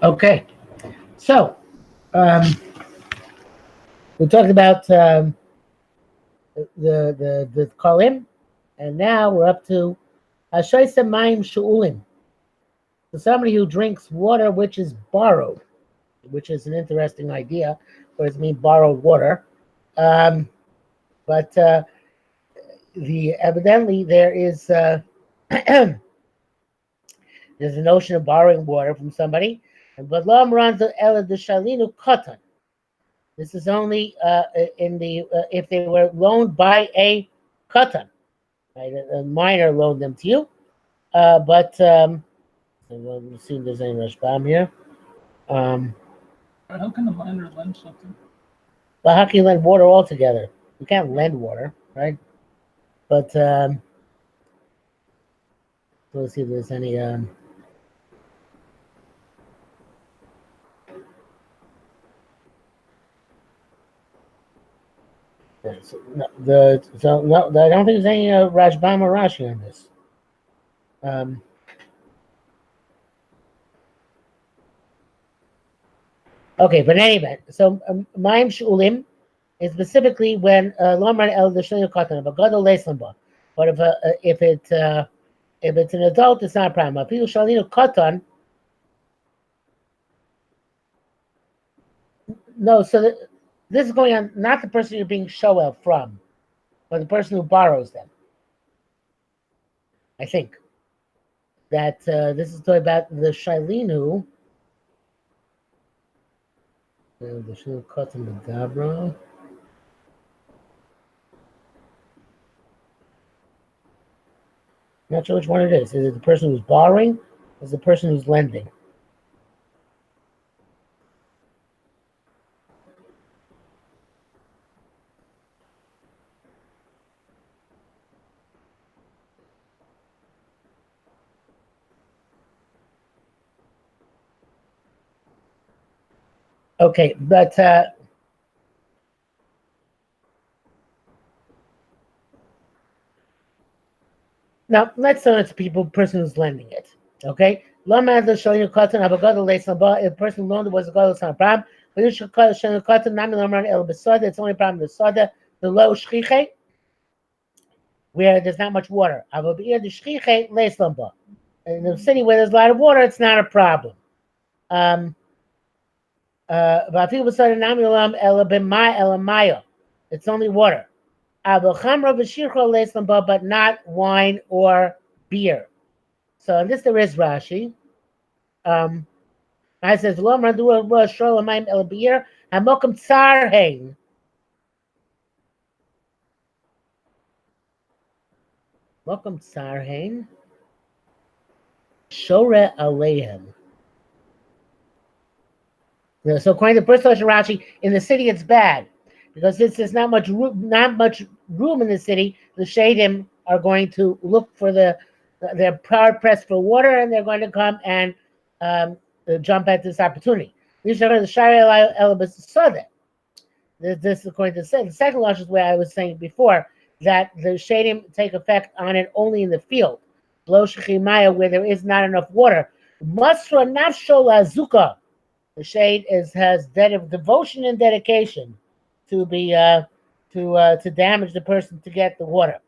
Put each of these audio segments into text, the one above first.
Okay, so um, we talked about the kolim, and now we're up to Hashoisa Mayim Shu'ulim. So somebody who drinks water which is borrowed, which is an interesting idea, what does it mean borrowed water? Um, but evidently there is there's a notion of borrowing water from somebody, and but lam runs ela de shalinu katan. This is only in the if they were loaned by a katan, right? A minor loaned them to you, but let's see if there's any Rashbam here. How can a minor lend something? Well, how can you lend water altogether? You can't lend water, right? But let's see if there's any. No, I don't think there's any Rashbam or Rashi on this. Okay, but in any event, so Mayim Shulim is specifically when Lomran El Deshleinu Katan, but God Leislamba. But if it's an adult, it's not a problem. If you Shalinu Katan, no. So this is going on not the person you're being shoel from, but the person who borrows them. I think that this is talking about the Shalinu. The Shalinu Katan Megabra. Not sure which one it is. Is it the person who's borrowing, or is it the person who's lending? Okay, but now let's say it's the person who's lending it. Okay, if the person who loaned it was a god, it's not a problem. But you should call it shayinu katan. Nami lomar el besada. It's only a problem with soda. The low shchiche, where there's not much water. In the city where there's a lot of water, it's not a problem. It's only water. But not wine or beer. So in this there is Rashi. I says Hamokum Tsarhein. Mokum Tsarhein. Shore Alehem. So according to the first Rashi, in the city it's bad because since there's not much room in the city. The Shedim are going to look for they're hard pressed for water, and they're going to come and jump at this opportunity. This is according to the second Rashi is where I was saying before that the Shedim take effect on it only in the field, where there is not enough water. Masra nafshola zuka. The shade has devotion and dedication to be to damage the person to get the water.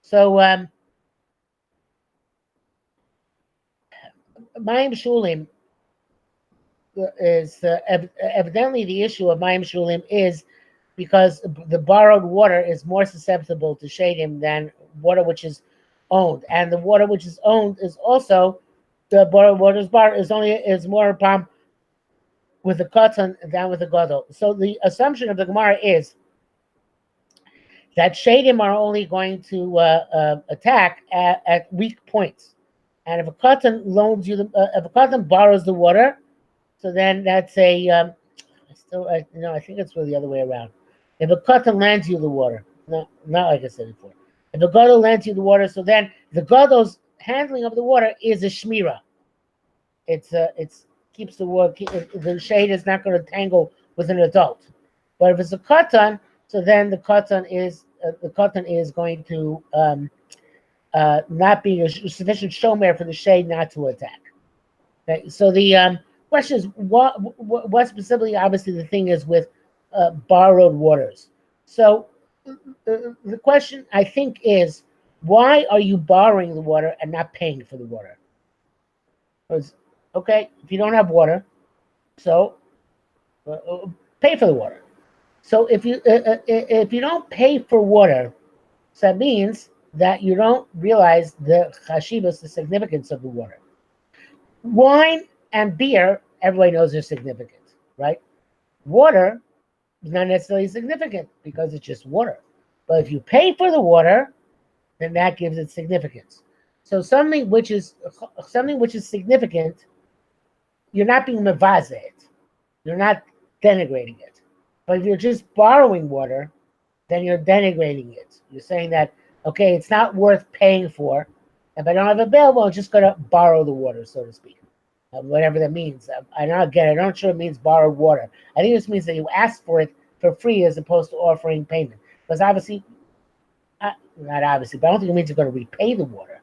So Mayim Shulim is evidently the issue of Mayim Shulim is because the borrowed water is more susceptible to shadim than water which is owned, and the water which is owned is also the borrowed water is more a problem with the katan than with the gadol. So the assumption of the Gemara is that shadim are only going to attack at weak points, and if a katan loans you, if a katan borrows the water, so then that's a I think it's really the other way around. If a katan lends you the water, not like I said before. If a gadol lends you the water, so then the gadol's handling of the water is a shmira. It's keeps the water. The shade is not going to tangle with an adult. But if it's a katan, so then the katan is going to not be a sufficient shomer for the shade not to attack. Okay, so the question is what specifically, obviously, the thing is with borrowed waters. So the question, I think, is why are you borrowing the water and not paying for the water? Because, okay, if you don't have water, so pay for the water. So if you don't pay for water, so that means that you don't realize the chashivas, the significance of the water. Wine and beer, everybody knows they're significant, right? Water is not necessarily significant because it's just water. But if you pay for the water, then that gives it significance. So something which is significant, you're not being mevaze it. You're not denigrating it. But if you're just borrowing water, then you're denigrating it. You're saying that, okay, it's not worth paying for. If I don't have available, I'm just going to borrow the water, so to speak. Whatever that means. I'm not sure it means borrowed water. I think this means that you ask for it for free as opposed to offering payment. Because obviously, not obviously, but I don't think it means you're going to repay the water.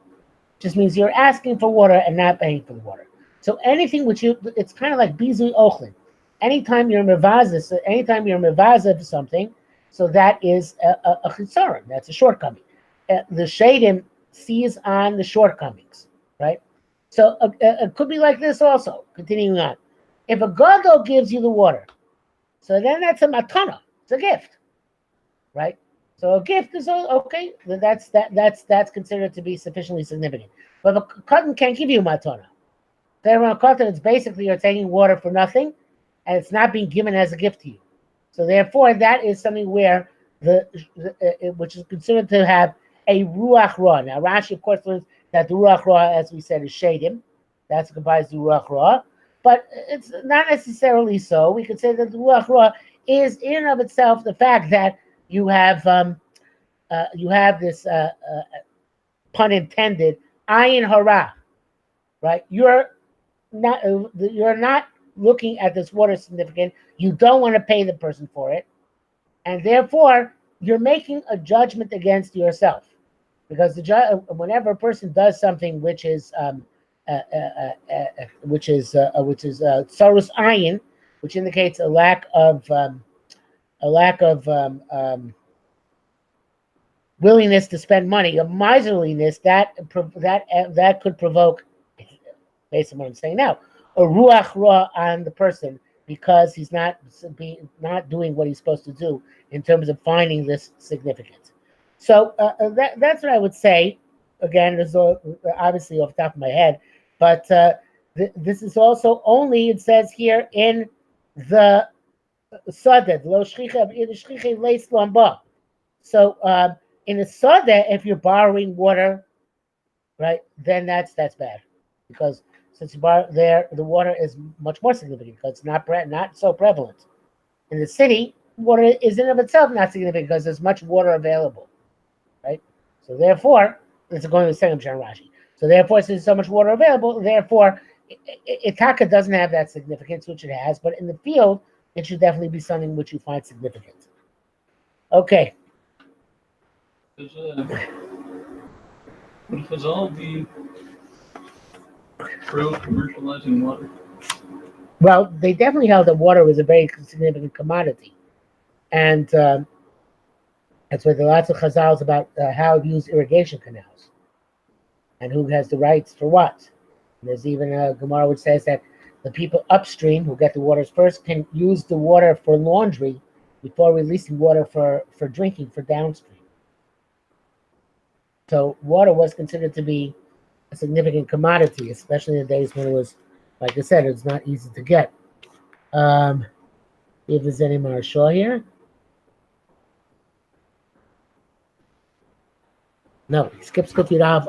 It just means you're asking for water and not paying for the water. So anything which it's kind of like bizui ochlin. Anytime you're mevaza for something, so that is a chisaron. That's a shortcoming. The Shedim sees on the shortcomings, right? So it could be like this also. Continuing on, if a gadol gives you the water, so then that's a matana. It's a gift, right? So a gift is okay. That's considered to be sufficiently significant. But if a cotton can't give you matana, then a cotton, it's basically you're taking water for nothing, and it's not being given as a gift to you. So therefore, that is something where which is considered to have a ruach ra. Now Rashi, of course, learns that the ruach ra, as we said, is shedim. That's comprised of ruach ra, but it's not necessarily so. We could say that the ruach ra is in and of itself the fact that you have this pun intended ayin hara, right? You're not looking at this water significant. You don't want to pay the person for it, and therefore you're making a judgment against yourself, because whenever a person does something which is sarus ayin, which indicates a lack of willingness to spend money, a miserliness that could provoke, based on what I'm saying now, a ruach ra on the person, because he's not doing what he's supposed to do in terms of finding this significant. So that's what I would say. Again, this is obviously off the top of my head, but this is also only, it says here, in the sadeh, lo shchicha leis lamba. So in the sadeh, if you're borrowing water, right, then that's bad, because since the water is much more significant because it's not so prevalent. In the city, water is in of itself not significant because there's much water available, right? So therefore, it's going to the second Pshat Rashi. So therefore, since there's so much water available, therefore, Itaka doesn't have that significance, which it has, but in the field, it should definitely be something which you find significant. Okay. Would Chazal be pro-commercializing water? Well, they definitely held that water was a very significant commodity. And that's why there are lots of chazals about how to use irrigation canals and who has the rights for what. And there's even a Gemara which says that the people upstream who get the waters first can use the water for laundry before releasing water for drinking for downstream. So water was considered to be a significant commodity, especially in the days when it was, like I said, it's not easy to get. If there's any Marshall here. No, he skips Kufid Av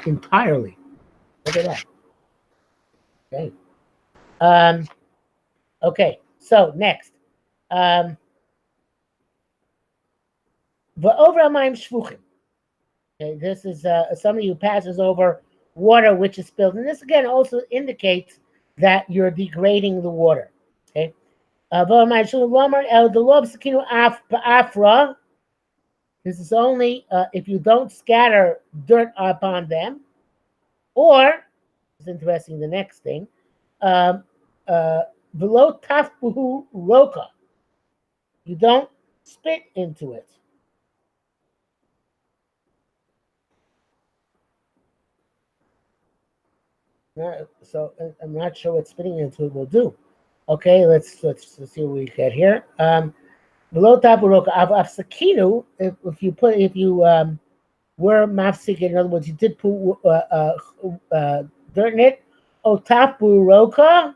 entirely. Look at that. Okay. Okay, so next. Okay, this is somebody who passes over water which is spilled. And this again also indicates that you're degrading the water. Okay. This is only if you don't scatter dirt upon them, or it's interesting the next thing. Below tafbuhu roka. You don't spit into it. So I'm not sure what spitting into it will do. Okay, let's see what we get here. Below tapu roka av sakinu. If you were mafsik, in other words, you did put dirt in it. Otapu roka.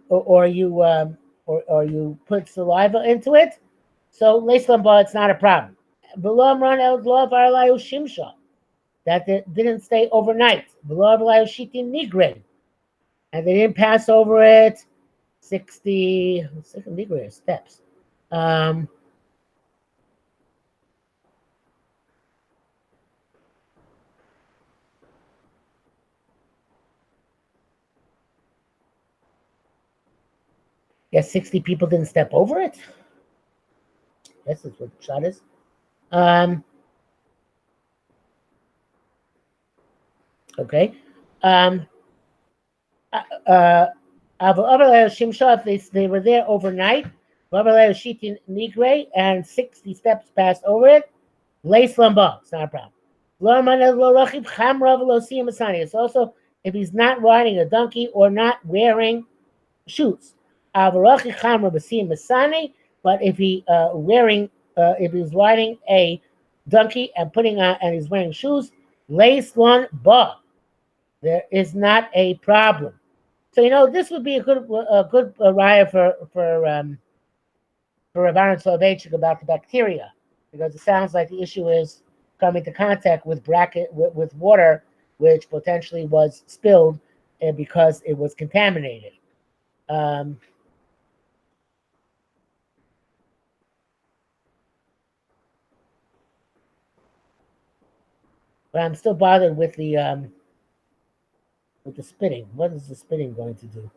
Or you put saliva into it. So leislamba, it's not a problem. Below run el law varlayu shimsha. That they didn't stay overnight. Below varlayu shitin nigre. And they didn't pass over it 60 nigre steps. Yes, 60 people didn't step over it. This is what the shot is. Okay. If they were there overnight, and 60 steps passed over it, it's not a problem. It's also if he's not riding a donkey or not wearing shoes. But if if he's riding a donkey and he's wearing shoes, there is not a problem. So this would be a good raya for Rabbanan Soloveitchik about the bacteria, because it sounds like the issue is coming into contact with with water, which potentially was spilled because it was contaminated. But I'm still bothered with the spitting. What is the spitting going to do?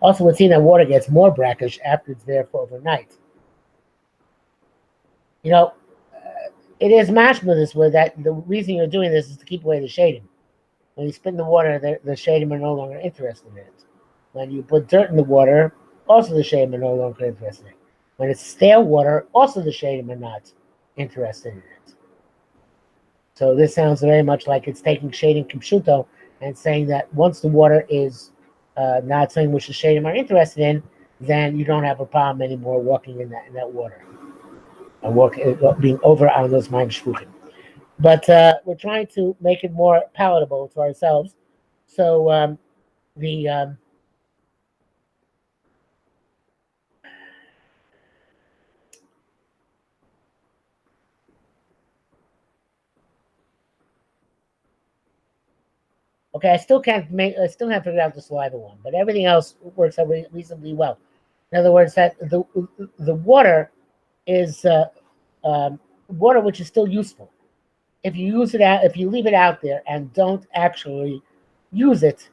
Also, we've seen that water gets more brackish after it's there for overnight. It is mashma this way that the reason you're doing this is to keep away the shadim. When you spit in the water, the shadim are no longer interested in it. When you put dirt in the water, also the shadim are no longer interested in it. When it's stale water, also the shadim are not interested in it. So this sounds very much like it's taking shadim kipshuto and saying that once the water is not something which the shadim are interested in, then you don't have a problem anymore walking in that water and being over on those mayim shvuchim. But we're trying to make it more palatable to ourselves. So okay, I still haven't figured out the saliva one, but everything else works out reasonably well. In other words, that the water is water which is still useful. If you leave it out there and don't actually use it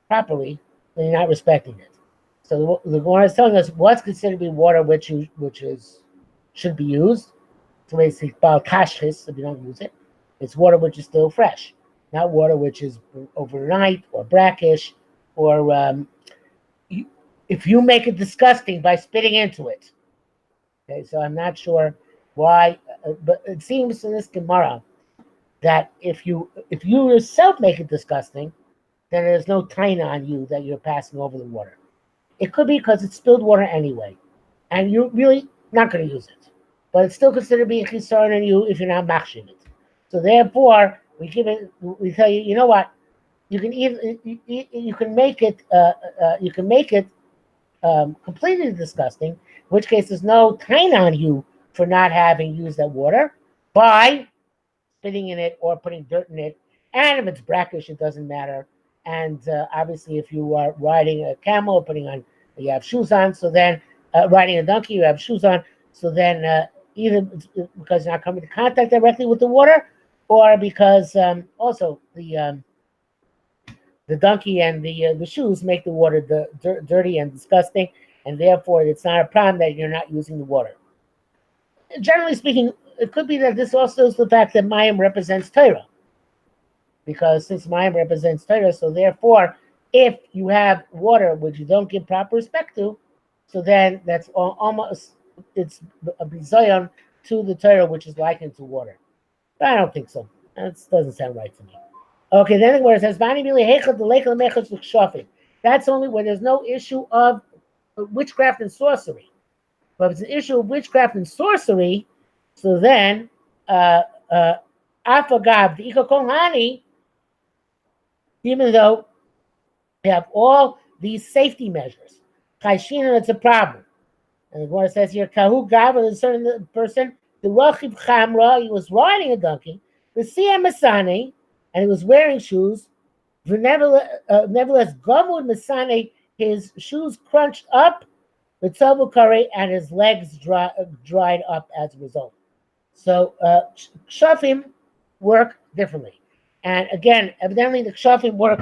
properly, then you're not respecting it. So the Gemara is telling us what's considered to be water which should be used. So basically, kashchis, if you don't use it, it's water which is still fresh, not water which is overnight or brackish, or if you make it disgusting by spitting into it. Okay, so I'm not sure why, but it seems in this Gemara that if you yourself make it disgusting, then there's no taina on you that you're passing over the water. It could be because it's spilled water anyway, and you're really not going to use it. But it's still considered to be a chisaron on you if you're not machshim it. So therefore, we tell you, you know what? You can make it completely disgusting, in which case there's no taina on you for not having used that water by spitting in it or putting dirt in it. And if it's brackish, it doesn't matter. And obviously, if you are riding a camel, you have shoes on. So then, riding a donkey, you have shoes on. So then, either because you're not coming into contact directly with the water, or because also the donkey and the shoes make the water dirty and disgusting, and therefore it's not a problem that you're not using the water. Generally speaking, it could be that this also is the fact that Mayim represents Torah, because since Mayim represents Torah, so therefore, if you have water which you don't give proper respect to, so then that's almost it's a bizayon to the Torah, which is likened to water. But I don't think so. That doesn't sound right to me. Okay, then where it says that's only when there's no issue of witchcraft and sorcery. But if it's an issue of witchcraft and sorcery, so then afagav the ikokohani, even though you have all these safety measures, chayshin, it's a problem. And the Gemara says here, kahu gav, a certain person, the rochiv chamra, he was riding a donkey, the siyam masane, and he was wearing shoes. Nevertheless, gamud masane, his shoes crunched up, the tabu kare, and his legs dried up as a result. So kshafim work differently. And again, evidently the kshafim work.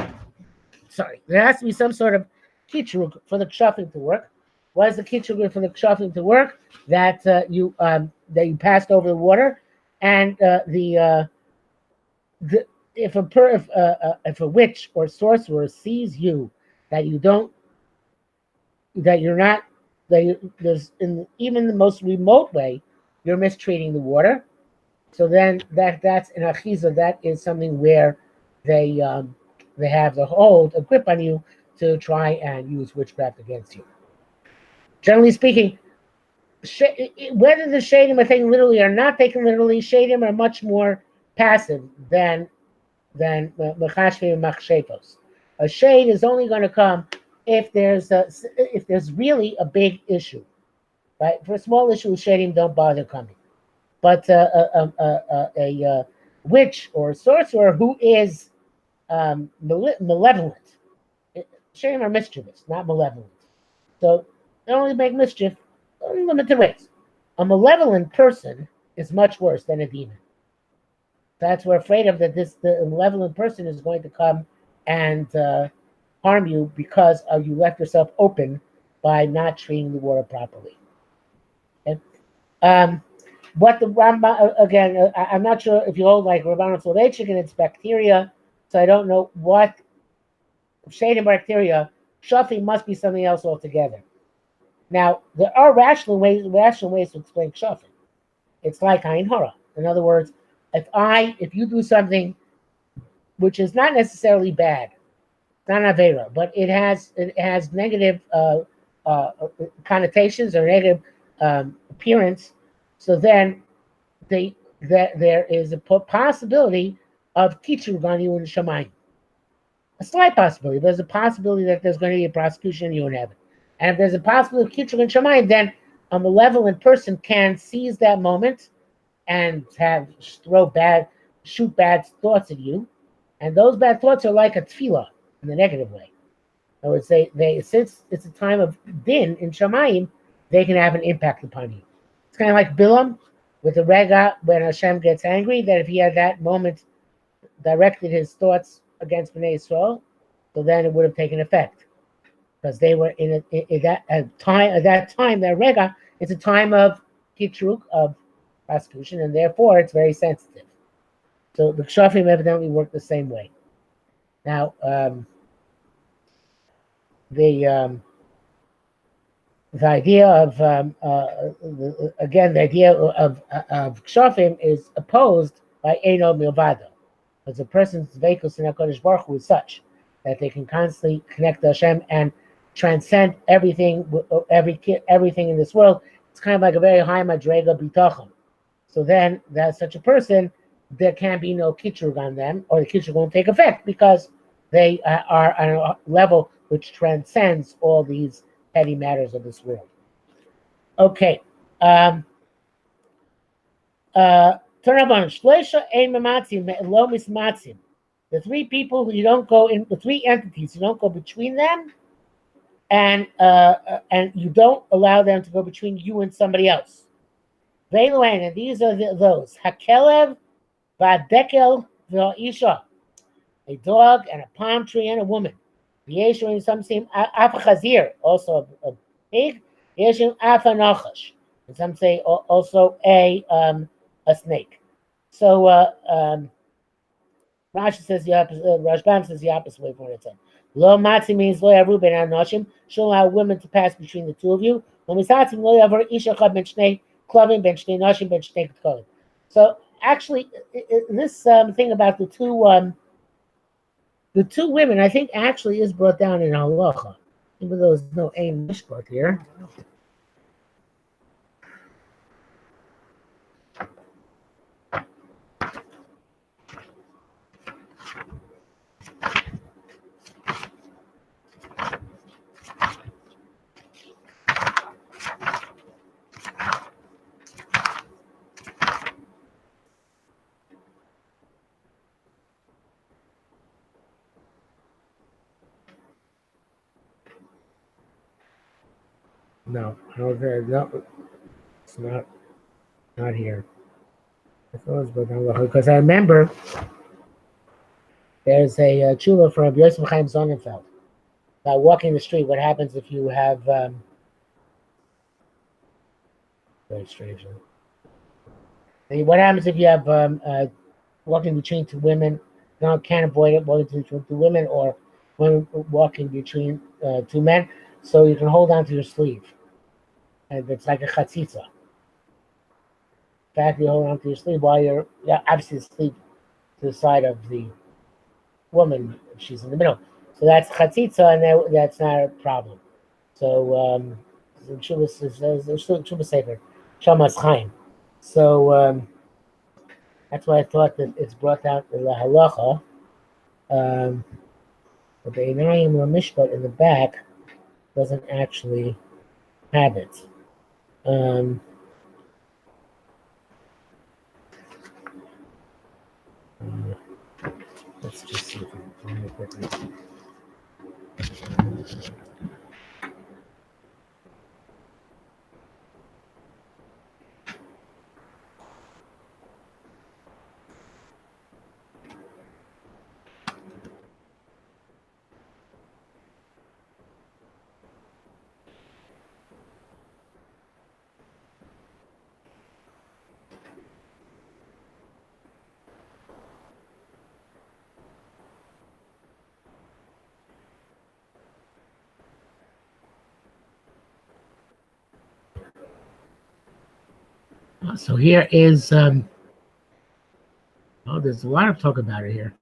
Sorry, there has to be some sort of kitrug for the kshafim to work. What is the kitrug for the kshafim to work? That you passed over the water, and if a witch or sorcerer sees you that there's in even the most remote way you're mistreating the water, so then that's an achiza, that is something where they have a grip on you to try and use witchcraft against you. Generally speaking, whether the Shedim are taken literally or not taken literally, Shedim are much more passive than mechashve and machshefos. A shade is only going to come if there's really a big issue, right? For a small issue, Shedim don't bother coming. But a witch or a sorcerer who is malevolent, Shedim are mischievous, not malevolent. So they only make mischief in limited ways. A malevolent person is much worse than a demon. That's we're afraid of, that the malevolent person is going to come and harm you because you left yourself open by not treating the water properly. Okay? What the Rambam, again, I'm not sure if you hold like Rabbanon Soloveitchik and it's bacteria, so I don't know what shade of bacteria. Shafi must be something else altogether. Now, there are rational ways to explain Shafi. It's like Ayin Hara. In other words, if you do something which is not necessarily bad, it's not an avera, but it has negative connotations or negative appearance, so then there is a possibility of kitrug on you in Shamayim. A slight possibility. There's a possibility that there's going to be a prosecution in you in heaven. And if there's a possibility of kitrug in Shamayim, then a malevolent person can seize that moment and shoot bad thoughts at you, and those bad thoughts are like a tefillah in the negative way. In other words, they since it's a time of din in Shamayim, they can have an impact upon you. It's kind of like Bilam with the rega when Hashem gets angry. That if he had that moment directed his thoughts against Bnei Yisrael, so then it would have taken effect, because they were in that time. That rega, it's a time of kitrug, of prosecution, and therefore it's very sensitive. So the kshafim evidently work the same way. Now, the idea of the idea of kshafim is opposed by Eino Milvado, because a person's veikus in HaKadosh Baruch Hu is such that they can constantly connect to Hashem and transcend everything in this world. It's kind of like a very high madrega bitachon. So then, that such a person, there can be no kitrug on them, or the kitrug won't take effect, because they are on a level which transcends all these petty matters of this world. Okay. Turn up on shleisha ein mamatzim lo mismatzim. The three people who you don't go in, the three entities, you don't go between them, and you don't allow them to go between you and somebody else. Veiluan, and these are those Hakelev, Vadekel, Isha, a dog and a palm tree and a woman. Yeshua, some say Afachazir, also a pig. Yeshua Afanachash, and some say also a snake. So Rashi says the opposite. Rashbam says the opposite way from what it said. Lo matzi means lo yavu ben anoshim. Shouldn't allow women to pass between the two of you. Lo misatzim lo yavar isha chad ben shnei klavim ben shnei noshim ben shnei ketkolim. So actually, this thing about the two women, I think actually is brought down in halacha, even though there's no aim mishpat here. No, it's not here. I thought it was brought down because I remember there's a tshuva from Yosef Chaim Sonnenfeld about walking the street. What happens if you have very strange. What happens if you have walking between two women? You can't avoid it walking between two women or walking between two men. So you can hold on to your sleeve, and it's like a chatzitza. In fact, you hold on to your sleeve while you're obviously asleep to the side of the woman if she's in the middle. So that's chatzitza, and that's not a problem. So Tshuva says Tshuva Sefer Shamas Chaim. So that's why I thought that it's brought out in the halacha. But the Einayim Lamishpat in the back doesn't actually have it. Let's just see if we can find it quickly. So here is, there's a lot of talk about it here.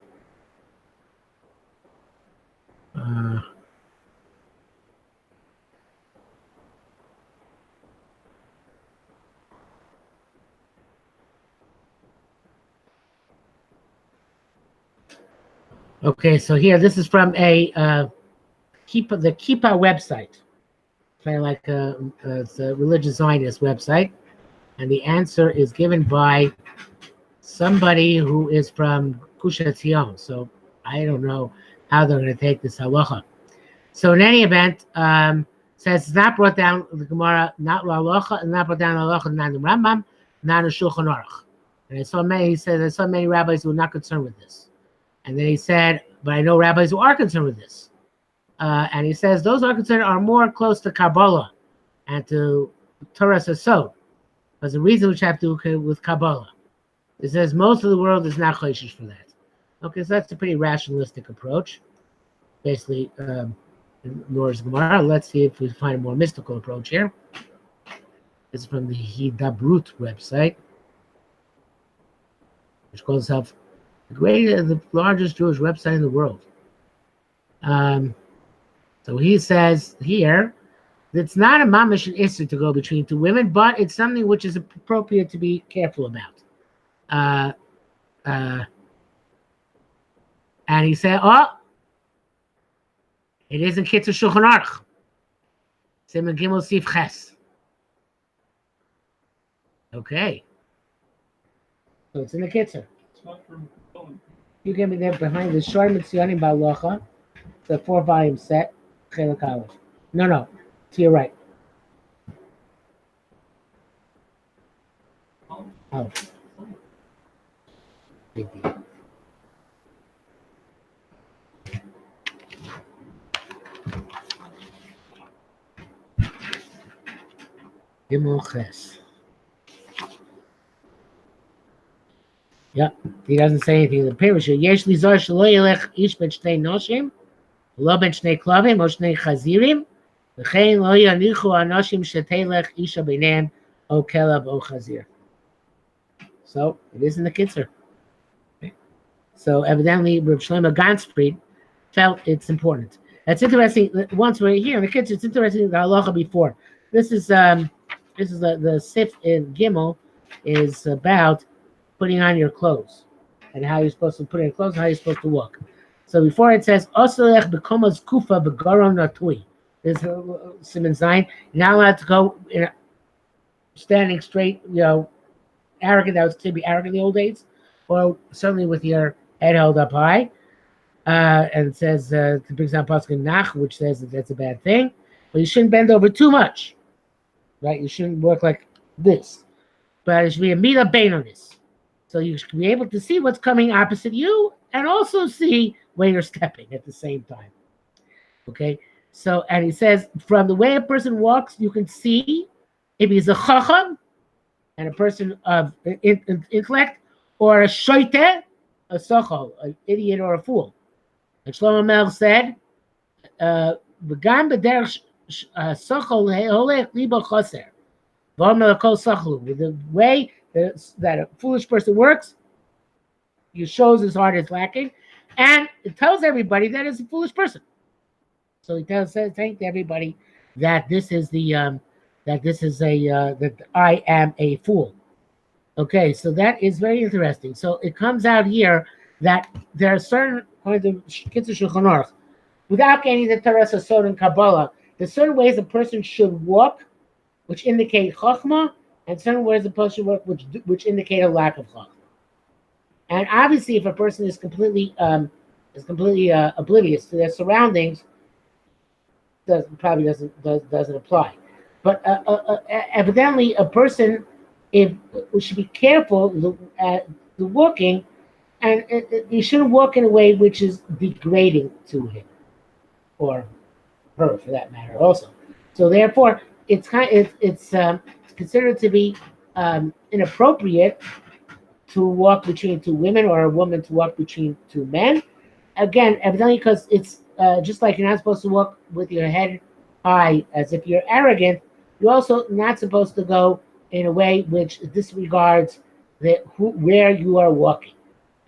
Okay, so here, this is from the Kippah website. Kind of like it's a religious Zionist website. And the answer is given by somebody who is from Gush Etzion. So I don't know how they're going to take this halacha. So in any event, says it's not brought down the Gemara, not halacha, and not brought down halacha, not the Rambam, not the Shulchan Aruch. And I saw many rabbis who were not concerned with this. And then he said, but I know rabbis who are concerned with this. And he says those are concerned are more close to Kabbalah and to Torah Sasod. Because the reason which have to do with Kabbalah. It says most of the world is not choishish for that. Okay, so that's a pretty rationalistic approach. Basically, nor is Gemara. Let's see if we find a more mystical approach here. This is from the Hidabrut website, which calls itself the largest Jewish website in the world. So he says here, it's not a mamash and issur to go between two women, but it's something which is appropriate to be careful about. And he said, it isn't Kitzur Shulchan Aruch. Siman Gimel Sif Ches. Okay. So it's in the Kitzur. It's not from Cohen. You can be there behind the Shor Mitzianim Balacha, the 4-volume set, Chelak Aleph. No, to your right. Oh. Big deal. Gimel Ches. Yeah, he doesn't say anything in the parasha. Yesh li zor shelo yelech ish ben shnei noshim, lo ben shnei klavim, o shnei chazirim, v'chein lo yanichu anoshim shetelech isha b'neim, o kelav o chazir. So it is in the Kitzur. Okay. So evidently, Reb Shlomo Gansfried felt it's important. It's interesting. Once we're here in the Kitzur, it's interesting the halacha before. This is the sif in Gimel is about putting on your clothes and how you're supposed to put on your clothes and how you're supposed to walk. So before it says Osalech bekomas kufa begaron natui. This Siman Zayin. You're not allowed to go standing straight, arrogant. That was to be arrogant in the old days, or certainly with your head held up high. And it says to bring down Pasuk Nach, which says that that's a bad thing. But you shouldn't bend over too much, right? You shouldn't work like this. But it should be a mila bain on this. So you should be able to see what's coming opposite you and also see where you're stepping at the same time. Okay? So, and he says, from the way a person walks, you can see if he's a chacham and a person of intellect, or a shoite, a sochol, an idiot or a fool. And Shlomo Melech said, "V'gam b'derech sochol holech libo choser, v'omer l'kol sochlu." With the way that a foolish person works, he shows his heart is lacking, and it tells everybody that it's a foolish person. So he says to everybody that this is that I am a fool. Okay, so that is very interesting. So it comes out here that there are certain, according to Kitzur Shulchan Aruch, without getting the Teres Sod and Kabbalah, there's certain ways a person should walk, which indicate Chachma, and certain ways a person should walk, which indicate a lack of Chachma. And obviously, if a person is completely oblivious to their surroundings, probably doesn't apply. But evidently, a person should be careful the walking, and you shouldn't walk in a way which is degrading to him or her, for that matter, also. So therefore, it's considered to be inappropriate to walk between two women, or a woman to walk between two men. Again, evidently, because it's just like you're not supposed to walk with your head high as if you're arrogant, you're also not supposed to go in a way which disregards where you are walking.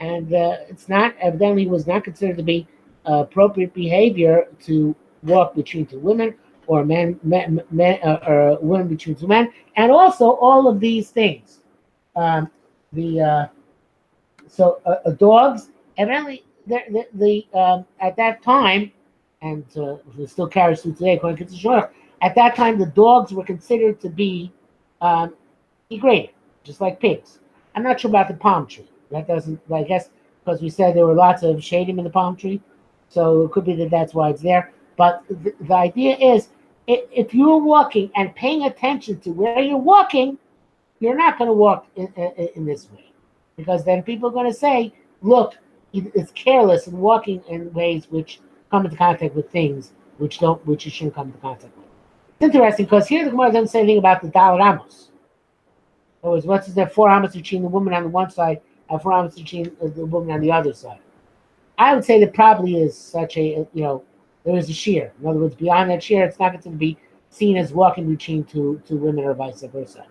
And it's not, evidently was not considered to be appropriate behavior to walk between two women, or men or women between two men, and also all of these things. Dogs, evidently, at that time, and it still carries through today, according to the Shor, at that time the dogs were considered to be degraded, just like pigs. I'm not sure about the palm tree. That doesn't, I guess, because we said there were lots of Shedim in the palm tree, so it could be that that's why it's there. But the idea is, if you're walking and paying attention to where you're walking, you're not going to walk in this way, because then people are going to say, look, it's careless and walking in ways which come into contact with things which you shouldn't come into contact with. It's interesting because here the Gemara doesn't say anything about the Daled Amos. In other words, what's there 4 amos between the woman on the one side and 4 amos between the woman on the other side? I would say there probably is such a, there is a shear. In other words, beyond that shear, it's not going to be seen as walking between two women or vice versa.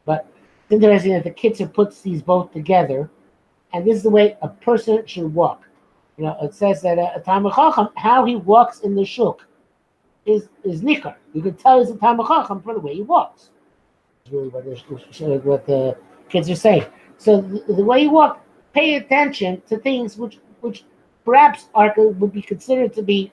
But it's interesting that the Kitzur puts these both together, and this is the way a person should walk. It says that a Talmid Chacham, how he walks in the shuk is nikar. You can tell he's a Talmid Chacham from the way he walks. It's really what the kids are saying. So the way you walk, pay attention to things which perhaps would be considered to be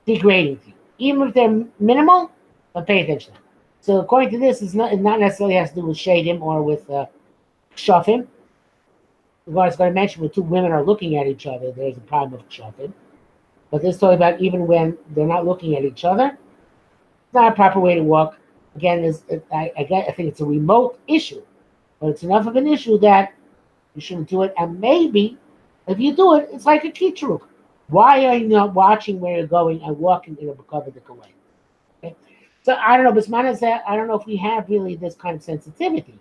degrading to you, even if they're minimal. But pay attention. So according to this, it not necessarily has to do with Shedim or with Shafim. the Gemara is going to mention when two women are looking at each other, there's a problem of chafin. But this is talking about even when they're not looking at each other, it's not a proper way to walk. Again, I think it's a remote issue, but it's enough of an issue that you shouldn't do it. And maybe if you do it, it's like a kitruk. Why are you not watching where you're going and walking in a covered way? Okay? So I don't know, Bismana said, I don't know if we have really this kind of sensitivity.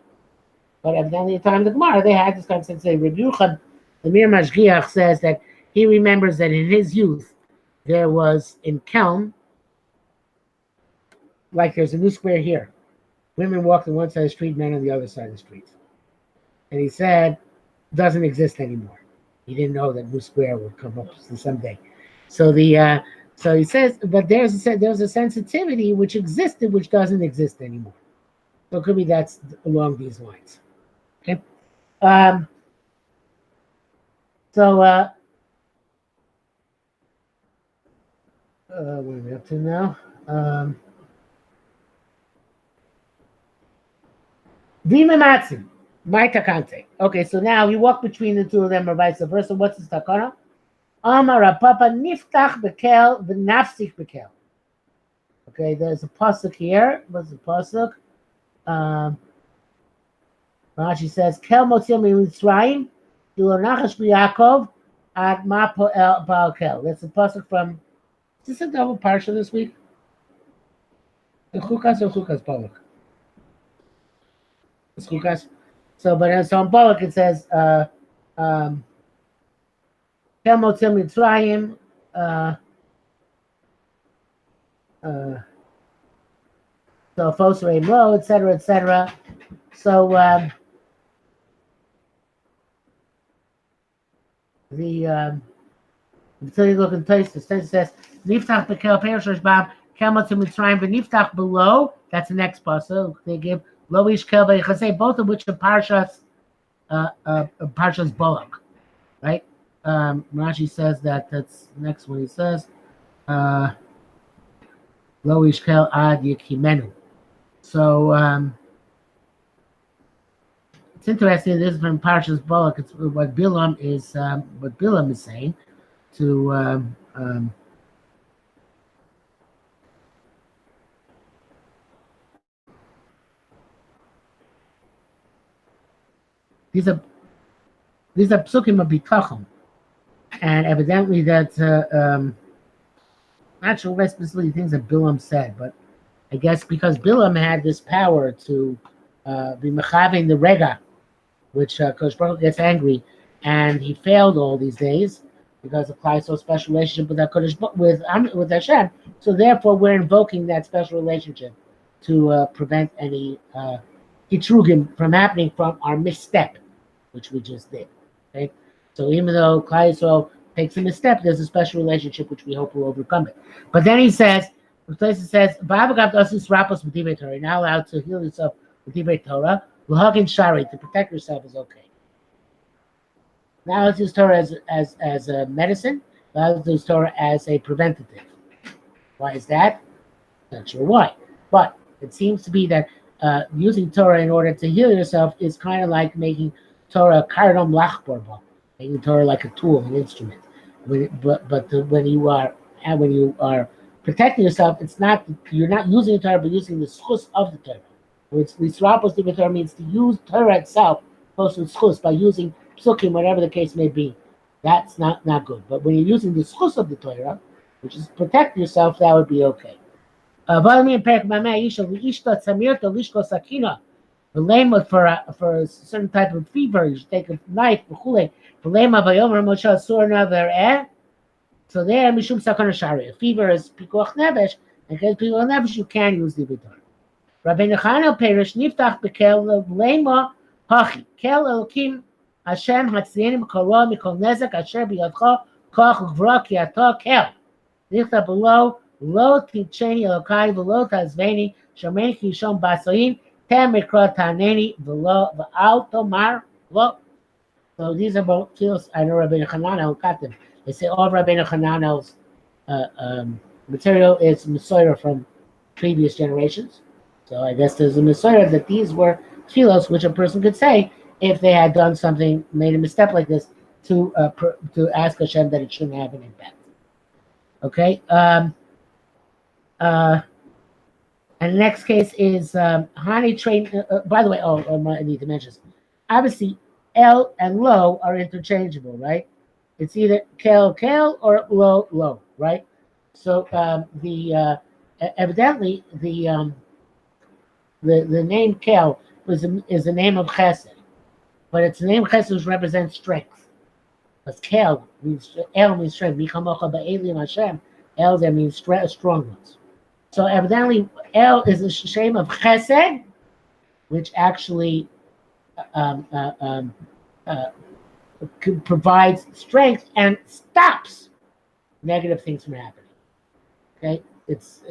But evidently at the time of the Gemara, they had this kind of sensitivity. Rabbi Yochanan, the Mir Mashgiach, says that he remembers that in his youth, there was in Kelm, like there's a new square here. Women walked on one side of the street, men on the other side of the street. And he said, it doesn't exist anymore. He didn't know that new square would come up someday. So so he says, but there's a sensitivity which existed, which doesn't exist anymore. So it could be that's along these lines. Okay. What are we up to now? Vimamatsim, my takante. Okay, so now you walk between the two of them or vice versa. What's the takana? Amar Papa niftach bekel v'nafsich bekel. Okay, there's a pasuk here. What's the pasuk? Rashi says, "Kel motzil mitzrayim, lo nachash b'Yaakov ad ma po'el ba'al kel." That's a pasuk from. Is this a double parsha this week? The Chukas or Chukas Balak? It's Chukas. So, but on Balak it says, "Kel motzil mitzrayim." So Fosrei Lo, etc., etc. So until you look in place, the sentence says Niftach bekel perishosh bam kelma to Mitzrayim v'niftach below. That's the next pasuk. They give Loish kel v'yichasei, both of which are parshas Balak, right? Rashi says that's the next one. He says Loish kel ad yikimenu. So it's interesting. This is from Parshas Balak. It's what Bilam is saying to these are psukim of bitachon, and evidently that not sure what specifically things that Bilam said, but I guess because Bilam had this power to be mechaving the rega, which Kosh Baruch gets angry, and he failed all these days because of Klai's so special relationship with Hashem. So therefore, we're invoking that special relationship to prevent any kitrugim from happening from our misstep, which we just did. Okay, so even though Klai so takes a misstep, there's a special relationship which we hope will overcome it. But then he says. The place it says, "Ba'avagav dasus rapos b'divrei Torah." You're not allowed to heal yourself with divrei Torah. L'hagin shari, to protect yourself is okay. Now let's use Torah as a medicine. Now let's use Torah as a preventative. Why is that? Not sure why, but it seems to be that using Torah in order to heal yourself is kind of like making Torah kardom lachborba, making Torah like a tool, an instrument. When you are protecting yourself, it's not, you're not using the Torah, but using the schus of the Torah. Which Lisrapos the Torah means to use Torah itself, opposed to schus, by using psukim, whatever the case may be. That's not good. But when you're using the schus of the Torah, which is protect yourself, that would be okay. For a certain type of fever, you should take a knife. So there, mishum sakana shari. Fever is pikuach nevesh, and because pikuach nevesh, you can use the bitar. Rabbeinu Chanel perish niftach bekel lema hachi kel elokim Hashem hatzienim kol mikol nezek asher biyadcha koch uvra ki ata kel. Nichta below lo ticheni elokai v'lo tazveni shomeni ki yishom basoim tem mikra taneni v'lo v'al tomar lo. So these are both fields. I know Rabbeinu Chanel got them. They say all of Rabbeinu Hananel's material is Messiah from previous generations. So I guess there's a Messiah that these were tefillos which a person could say if they had done something, made a misstep like this, to ask Hashem that it shouldn't have an impact. Okay. And the next case is Hani train. By the way, I need to mention this. Obviously, El and Lo are interchangeable, right? It's either Kel or Lo, right? So evidently the name Kel is the name of Chesed, but it's the name of Chesed which represents strength. Because Kel means El means strength. Michamocha ba'elim Hashem. El there means strong ones. So evidently, El is a shame of Chesed, which actually provides strength and stops negative things from happening. Okay, it's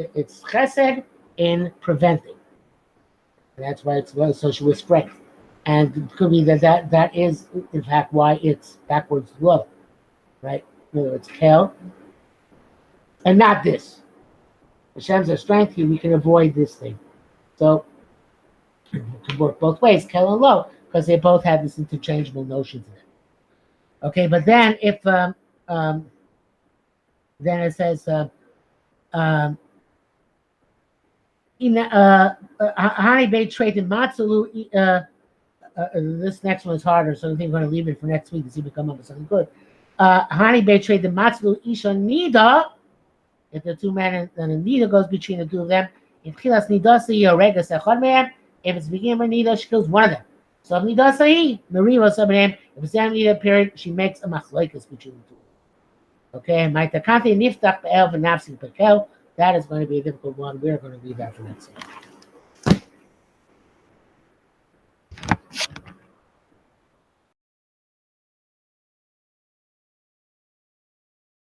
Chesed in preventing. And that's why it's associated with strength, and it could be that is in fact why it's backwards low, right? In other words, Kel, and not this. Hashem's our strength here, we can avoid this thing. So it can work both ways, Kel and Lo, because they both have this interchangeable notion to them. Okay, but then if then it says Hani Beit Trait in Matzulu. This next one is harder, so I think we're going to leave it for next week to see if we come up with something good. Hani Beit Trait in Matzulu Isha Nida. If the two men and a nida goes between the two of them, if chilas nidasa yoregas echad mehem, if it's beginning of nida, she kills one of them. So if nidasa hi meriva sabinem, if it's down nida period, she makes a machlokes between the two. Okay, my takante niftach be'el v'nafsi bekel. That is going to be a difficult one. We're going to leave that for next week.